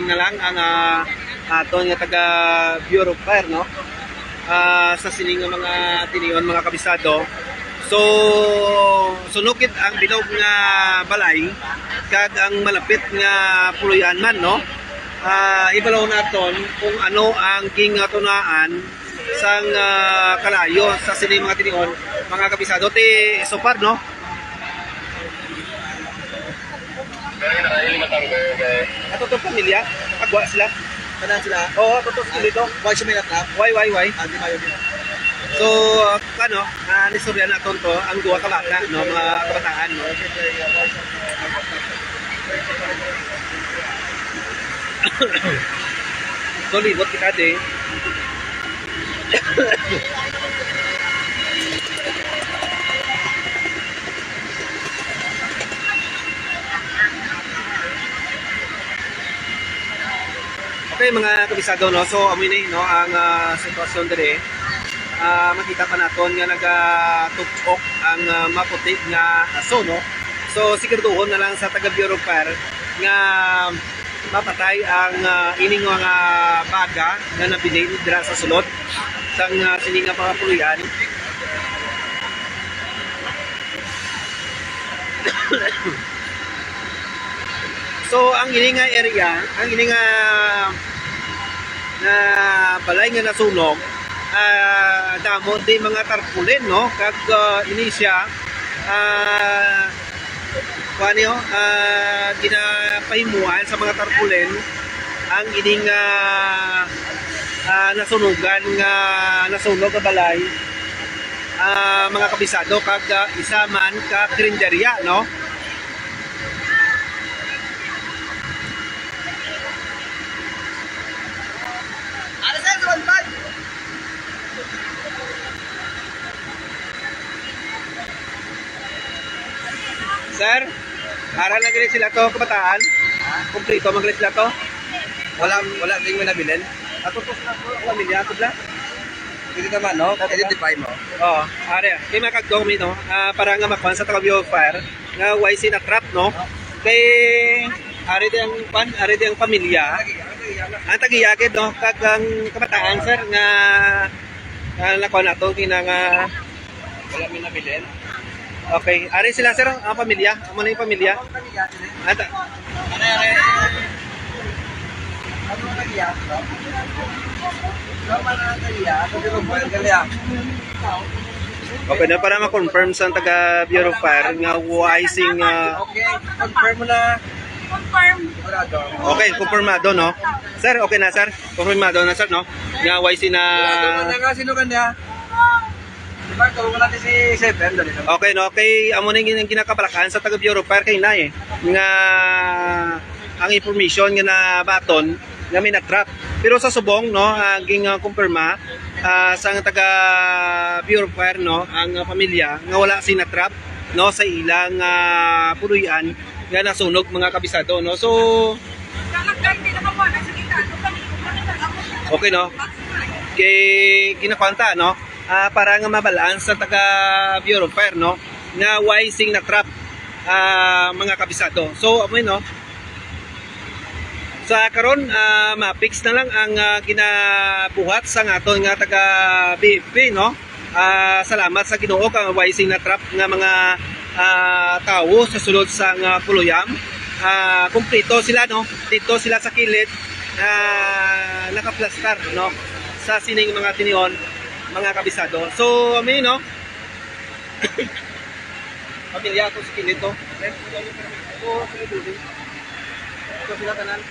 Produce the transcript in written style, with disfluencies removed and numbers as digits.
na lang ang aton nga taga Bureau of Fire, no? Sa sining nga mga tinion, mga kabisado. So sunukit ang bilog nga balay kag ang malapit nga puluyan man, no? Ibalaw naton kung ano ang tunaan sang kalayo sa sining mga tinion, mga kabisado ti sopar, no? Ato to pamilya, agwa sila. Kanan sila. Oo, ato to dito. Why siya may natrap? Why? Hindi mayo din. So, nistorya na to ang duwa ka bata, no, mga kabataan, no. So, libot kita din. Okay, mga kabisado, no. So amoy ni, no, ang sitwasyon dire. Makita pa naton nga nagatupok ang maputi nga aso, no. So siguraduhon na lang sa taga Bureau of Fire nga mapatay ang ining mga baga nga nabilin dira sa sulod sang sining nga mga puluyan. So ang ini nga area, ang ini nga na balay nga nasunog, damo di mga tarpaulin, no, kag ini siya kanyo ginapahimuan sa mga tarpaulin ang ining nasunugan nga nasunog nga balay, mga kabisado, kag isa man ka grinderya, no. Sir, aral na galit sila to, kabataan? Kumplito, magalit sila to? Wala ding may nabilin. Ato to sa pamilya, ato bla? Hindi naman, no? Identify mo. Oo, are. Kaya makagdong mi, no? Para nga makuha sa taga Bureau of Fire, nga YC na trap, no? Kay, are di ang pamilya. Ang tagiyakid, no? Kag ang kabataan, sir, nga nakuha na to, nga Wala may nabilin. okay, ari sila, sir, ang pamilya. Ano na yung pamilya? Ata. Ano nagya? Okay na, para ma-confirm sa taga Bureau of Fire nga wising Okay, confirm mo na. Confirm. okay, kumpirmado, no? Sir, okay na, sir? Kumpirmado na, sir, no? Nga wising na Sino kanya? Diba, tulungan natin si Seven. okay, no? Okay, amo na yung kinakabalakan sa taga Bureau of Fire kay na, nga ang information nga na baton nga may na-trap. Pero sa subong, no, aging kumpirma sa taga Bureau of Fire, no, ang pamilya nga wala si na-trap, no, sa ilang puluyan nga nasunog, mga kabisado, no. So okay, no, kay kinakwanta, no, para nga mabalaan sa taga Bureau of Fire, no, nga wising na trap, mga kabisado. So amoy, no, sa karon ma-fix na lang ang ginabuhat sa aton nga taga BFP, no. Salamat sa Ginoo kang wising na trap nga mga tao sa sulod sa puluyam. Kumpleto sila, no, dito sila sa kilid, nakaplastar, no, sa sining mga tinion, mga kabisado. So amin, no, pamilya ko sa kilid to. So sila tanan.